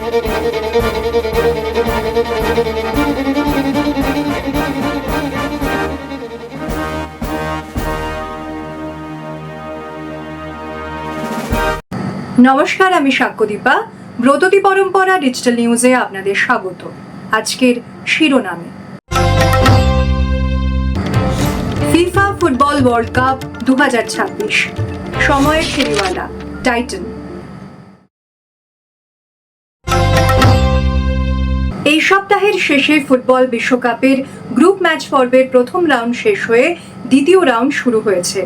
নমস্কার, আমি সাক্ষ্যদীপা। ব্রততী পরম্পরা ডিজিটাল নিউজে আপনাদের স্বাগত। আজকের শিরোনামে ফিফা ফুটবল ওয়ার্ল্ড কাপ 2026, সময়ের ফেরিওয়ালা টাইটান। এই সপ্তাহের শেষে ফুটবল বিশ্বকাপের গ্রুপ ম্যাচ পর্বের প্রথম রাউন্ড শেষ হয়ে দ্বিতীয় রাউন্ড শুরু হয়েছে।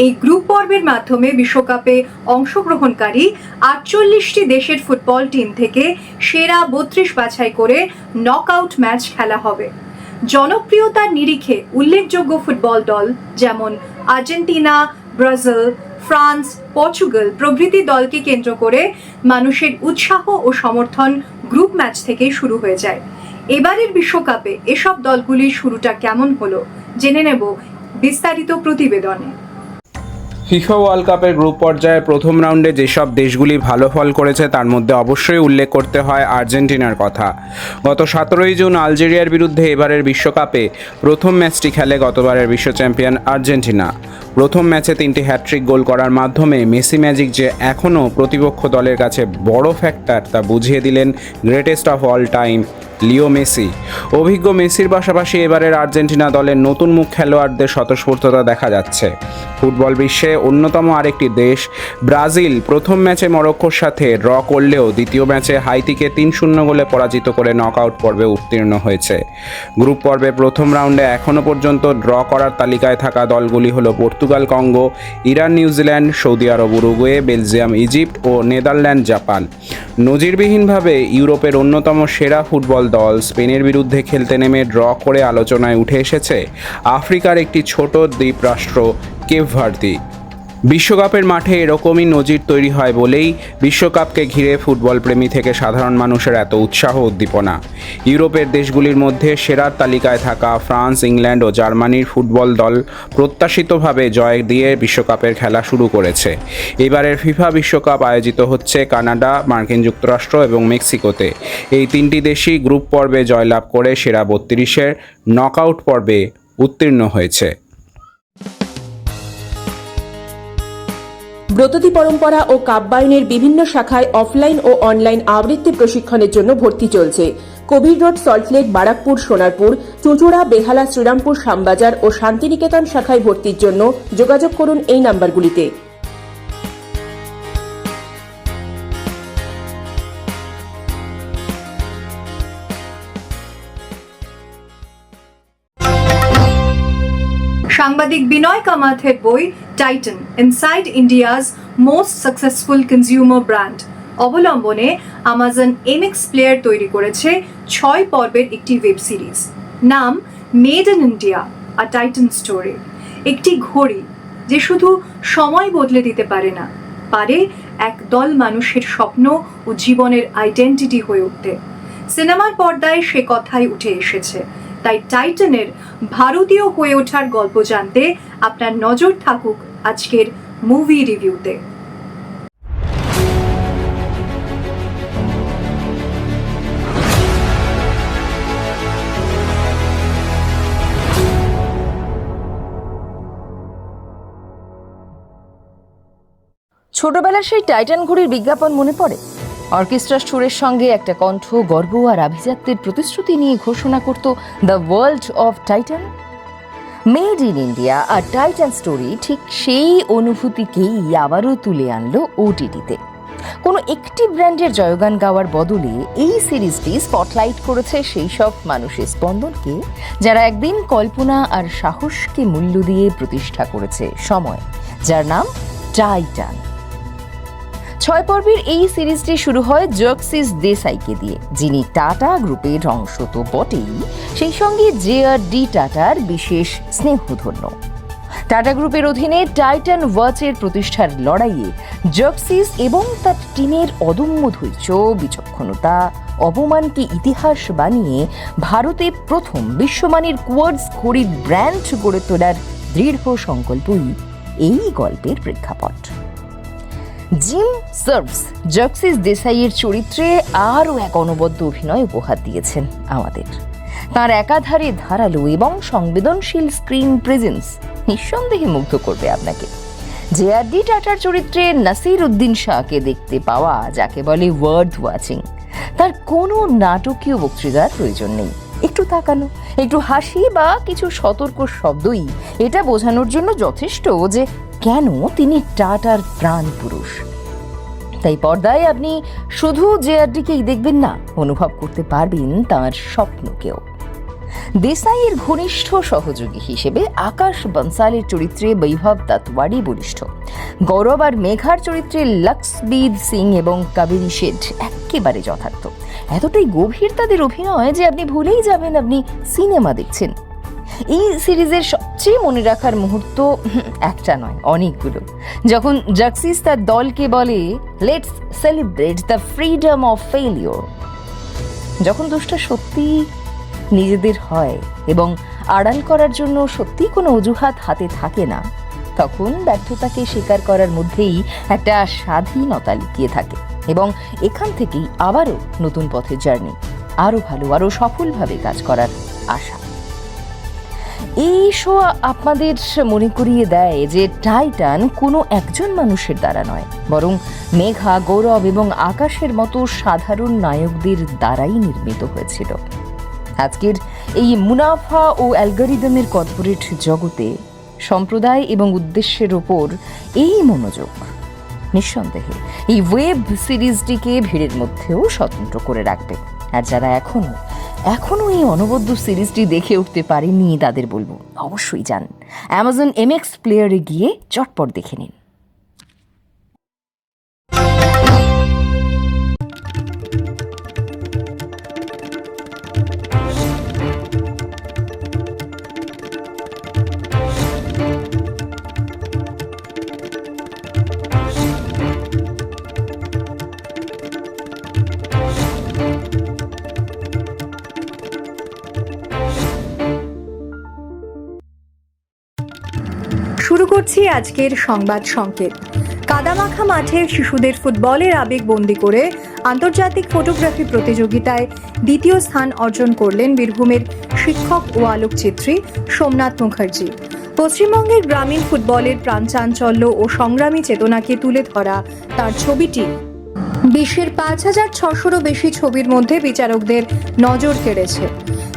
এই গ্রুপ পর্বের মাধ্যমে বিশ্বকাপে অংশগ্রহণকারী 48টি দেশের ফুটবল টিম থেকে সেরা 32 বাছাই করে নকআউট ম্যাচ খেলা হবে। জনপ্রিয়তার নিরিখে উল্লেখযোগ্য ফুটবল দল যেমন আর্জেন্টিনা, ব্রাজিল, ফ্রান্স, পর্তুগাল প্রভৃতি দলকে কেন্দ্র করে মানুষের উৎসাহ ও সমর্থন গ্রুপ ম্যাচ থেকেই শুরু হয়ে যায়। এবারের বিশ্বকাপে এসব দলগুলির শুরুটা কেমন হলো জেনে নেব বিস্তারিত প্রতিবেদনে। ফিফা ওয়ার্ল্ড কাপের গ্রুপ পর্যায়ে প্রথম রাউন্ডে যেসব দেশগুলি ভালো ফল করেছে তার মধ্যে অবশ্যই উল্লেখ করতে হয় আর্জেন্টিনার কথা। গত 17 জুন আলজেরিয়ার বিরুদ্ধে এবারের বিশ্বকাপে প্রথম ম্যাচটি খেলে গতবারের বিশ্ব চ্যাম্পিয়ন আর্জেন্টিনা। প্রথম ম্যাচে 3টি হ্যাট্রিক গোল করার মাধ্যমে মেসি ম্যাজিক যে এখনও প্রতিপক্ষ দলের কাছে বড় ফ্যাক্টর তা বুঝিয়ে দিলেন greatest of all time Leo Messi. অভিজ্ঞ মেসির পাশাপাশি এবারের আর্জেন্টিনা দলের নতুন মুখ খেলোয়াড়দের স্বতঃস্ফূর্ততা দেখা যাচ্ছে। ফুটবল বিশ্বে অন্যতম আরেকটি দেশ ব্রাজিল প্রথম ম্যাচে মরক্কোর সাথে ড্র করলেও দ্বিতীয় ম্যাচে হাইতিকে 3-0 গোলে পরাজিত করে নকআউট পর্বে উত্তীর্ণ হয়েছে। গ্রুপ পর্বে প্রথম রাউন্ডে এখনও পর্যন্ত ড্র করার তালিকায় থাকা দলগুলি হল Portugal, Congo, Iran, New Zealand, Saudi Arab, Uruguay, Belgium, Egypt ও নেদারল্যান্ড, জাপান। নজিরবিহীনভাবে ইউরোপের অন্যতম সেরা ফুটবল দল স্পেনের বিরুদ্ধে খেলতে নেমে ড্র করে আলোচনায় উঠে এসেছে আফ্রিকার একটি ছোট দ্বীপ রাষ্ট্র কেপ ভার্দি। বিশ্বকাপের মাঠে এরকমই নজির তৈরি হয় বলেই বিশ্বকাপকে ঘিরে ফুটবল প্রেমী থেকে সাধারণ মানুষের এত উৎসাহ উদ্দীপনা। ইউরোপের দেশগুলির মধ্যে সেরার তালিকায় থাকা ফ্রান্স, ইংল্যান্ড ও জার্মানির ফুটবল দল প্রত্যাশিতভাবে জয় দিয়ে বিশ্বকাপের খেলা শুরু করেছে। এবারের ফিফা বিশ্বকাপ আয়োজিত হচ্ছে কানাডা, মার্কিন যুক্তরাষ্ট্র এবং মেক্সিকোতে। এই 3টি দেশই গ্রুপ পর্বে জয়লাভ করে সেরা 32-এর নকআউট পর্বে উত্তীর্ণ হয়েছে। ব্রততী পরম্পরা ও কাব্যায়নের বিভিন্ন শাখায় অফলাইন ও অনলাইন আবৃত্তি প্রশিক্ষণের জন্য ভর্তি চলছে। কবির রোড, সল্টলেক, বারাকপুর, সোনারপুর, চুঁচুড়া, বেহালা, শ্রীরামপুর, শ্যামবাজার ও শান্তিনিকেতন শাখায় ভর্তির জন্য যোগাযোগ করুন এই নাম্বারগুলিতে। সাংবাদিক বিনয় কামাথের বই Titan, inside India's most successful consumer brand অবলম্বনে আমাজন এমএক্স প্লেয়ার তৈরি করেছে 6 পর্বের একটি ওয়েব সিরিজ। নাম made in India, a Titan story. একটি ঘড়ি যে শুধু সময় বদলে দিতে পারে না, পারে এক দল মানুষের স্বপ্ন ও জীবনের আইডেন্টিটি হয়ে উঠতে। সিনেমার পর্দায় সে কথাই উঠে এসেছে। তাই টাইটানের ভারতীয় হয়ে ওঠার গল্প জানতে আপনার নজর থাকুক আজকের মুভি রিভিউতে। ছোটবেলার সেই টাইটান ঘড়ির বিজ্ঞাপন মনে পড়ে? অর্কেস্ট্রা সুরের সঙ্গে একটা কণ্ঠ গর্ব আর আভিজাত্যের প্রতিশ্রুতি নিয়ে ঘোষণা করত the world of Titan. Made in India আর টাইটান স্টোরি ঠিক সেই অনুভূতিকেই আবারও তুলে আনলো ওটিটিতে। কোনো একটি ব্র্যান্ডের জয়গান গাওয়ার বদলে এই সিরিজটি স্পটলাইট করেছে সেই সব মানুষের স্পন্দনকে যারা একদিন কল্পনা আর সাহসকে মূল্য দিয়ে প্রতিষ্ঠা করেছে সময়, যার নাম টাইটান। 6 পর্বের এই সিরিজটি শুরু হয় জার্কসিস দেসাইকে দিয়ে, যিনি টাটা গ্রুপের অংশ তো বটেই, সেই সঙ্গে জে.আর.ডি. টাটার বিশেষ স্নেহধন্য। টাটা গ্রুপের অধীনে টাইটান ওয়াচের প্রতিষ্ঠার লড়াইয়ে জার্কসিস এবং তার টিমের অদম্য ধৈর্য, বিচক্ষণতা, অবমানকে ইতিহাস বানিয়ে ভারতে প্রথম বিশ্বমানের কোয়ার্টজ ঘড়ির ব্র্যান্ড গড়ে তোলার দৃঢ় সংকল্পই এই গল্পের প্রেক্ষাপট। জিম সার্ভস জাক্সিস দেসাইয়ের চরিত্রে আরও এক অনবদ্য অভিনয় উপহার দিয়েছেন আমাদের। তার একাধারে ধারালো এবং সংবেদনশীল স্ক্রিন প্রেজেন্স নিঃসন্দেহে মুগ্ধ করবে আপনাকে। জেআরডি টাটার চরিত্রে নাসির উদ্দিন শাহকে দেখতে পাওয়া যাকে বলে ওয়ার্থ ওয়াচিং। তার কোনো নাটকীয় বক্তৃতার প্রয়োজন নেই, একটু তাকানো, একটু হাসি বা কিছু সতর্ক শব্দই এটা বোঝানোর জন্য যথেষ্ট যে কেন তিনি টাটার প্রাণ পুরুষ। তাই পর্দায় আপনি শুধু জেআরডিকেই দেখবেন না, অনুভব করতে পারবেন তাঁর স্বপ্নকেও। দেসাইয়ের ঘনিষ্ঠ সহযোগী হিসেবে আকাশ বনসালের চরিত্রে বৈভব দাতওয়াড়ি বলিষ্ঠ। গৌরব আর মেঘার চরিত্রে লক্সবীর সিং এবং কাবেরী শেঠ একেবারে যথার্থ। এতটাই গভীর তাদের অভিনয় যে আপনি ভুলেই যাবেন আপনি সিনেমা দেখছেন। এই সিরিজের সবচেয়ে মনে রাখার মুহূর্ত একটা নয়, অনেকগুলো। যখন জাক্সিস তার দলকে বলে, let's celebrate the freedom of failure. যখন দোষটা সত্যি নিজেদের হয় এবং আড়াল করার জন্য সত্যি কোনো অজুহাত হাতে থাকে না, তখন ব্যর্থতাকে স্বীকার করার মধ্যেই একটা স্বাধীনতা লুকিয়ে থাকে এবং এখান থেকেই আবারও নতুন পথে জার্নি, আরও ভালো, আরও সফলভাবে কাজ করার আশা। এই শো আপনাদের মনে করিয়ে দেয় যে টাইটান কোনো একজন মানুষের দ্বারা নয়, বরং মেঘা, গৌরব এবং আকাশের মতো সাধারণ নায়কদের দ্বারাই নির্মিত হয়েছিল। আজকের এই মুনাফা ও অ্যালগরিদমের কর্পোরেট জগতে সম্প্রদায় এবং উদ্দেশ্যের ওপর এই মনোযোগ নিঃসন্দেহে এই ওয়েব সিরিজটিকে ভিড়ের মধ্যেও স্বতন্ত্র করে রাখবে। আর যারা এখনো এই অনবদ্য সিরিজটি দেখে উঠতে পারেননি, তাদের বলবো অবশ্যই যান অ্যামাজন এমএক্স প্লেয়ারে গিয়ে চটপট দেখে নিন। শুরু করছি আজকের সংবাদ সংকেত। কাদামাখা মাঠে শিশুদের ফুটবলের আবেগ বন্দি করে আন্তর্জাতিক ফটোগ্রাফি প্রতিযোগিতায় দ্বিতীয় স্থান অর্জন করলেন বীরভূমের শিক্ষক ও আলোকচিত্রী সোমনাথ মুখার্জি। পশ্চিমবঙ্গের গ্রামীণ ফুটবলের প্রাণচাঞ্চল্য ও সংগ্রামী চেতনাকে তুলে ধরা তার ছবিটি বিশ্বের ৫,৬০০রও বেশি ছবির মধ্যে বিচারকদের নজর কেড়েছে।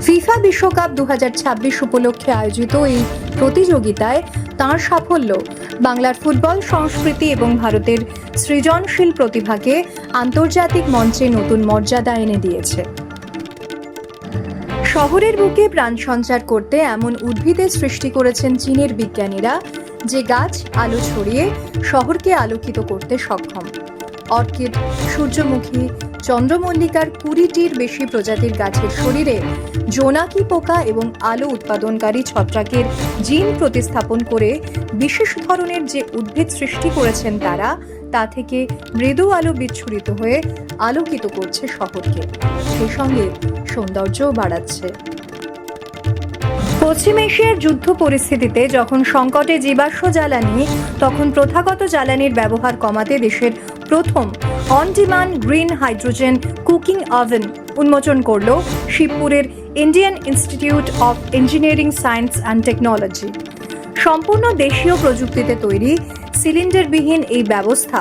ফিফা বিশ্বকাপ ২০২৬ উপলক্ষে আয়োজিত এই প্রতিযোগিতায় তাঁর সাফল্য বাংলার ফুটবল সংস্কৃতি এবং ভারতের সৃজনশীল প্রতিভাকে আন্তর্জাতিক মঞ্চে নতুন মর্যাদা এনে দিয়েছে। শহরের বুকে প্রাণ সঞ্চার করতে এমন উদ্ভিদের সৃষ্টি করেছেন চীনের বিজ্ঞানীরা, যে গাছ আলো ছড়িয়ে শহরকে আলোকিত করতে সক্ষম। অর্কিড, সূর্যমুখী, চন্দ্রমল্লিকার ২০টির বেশি প্রজাতির গাছের শরীরে জোনাকি পোকা এবং আলো উৎপাদনকারী ছত্রাকের জিন প্রতিস্থাপন করে বিশেষ ধরনের যে উদ্ভিদ সৃষ্টি করেছেন তারা, তা থেকে মৃদু আলো বিচ্ছুরিত হয়ে আলোকিত করছে শহরকে, সেই সঙ্গে সৌন্দর্যও বাড়াচ্ছে। পশ্চিম এশিয়ার যুদ্ধ পরিস্থিতিতে যখন সংকটে জীবাশ্ম জ্বালানি, তখন প্রথাগত জ্বালানির ব্যবহার কমাতে দেশের প্রথম on demand green hydrogen cooking oven উন্মোচন করল শিবপুরের Indian Institute of Engineering Science and Technology. সম্পূর্ণ দেশীয় প্রযুক্তিতে তৈরি সিলিন্ডারবিহীন এই ব্যবস্থা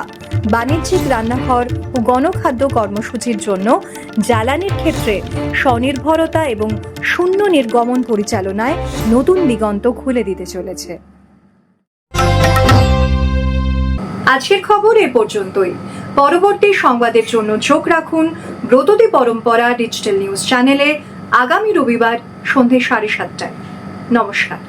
বাণিজ্যিক রান্নাঘর ও গণখাদ্য কর্মসূচির জন্য জ্বালানির ক্ষেত্রে স্বনির্ভরতা এবং শূন্য নির্গমন পরিচালনায় নতুন দিগন্ত খুলে দিতে চলেছে। আজকের খবর এ পর্যন্তই। পরবর্তী সংবাদের জন্য চোখ রাখুন ব্রততী পরম্পরা ডিজিটাল নিউজ চ্যানেলে আগামী রবিবার সন্ধ্যে 7:30টায়। নমস্কার।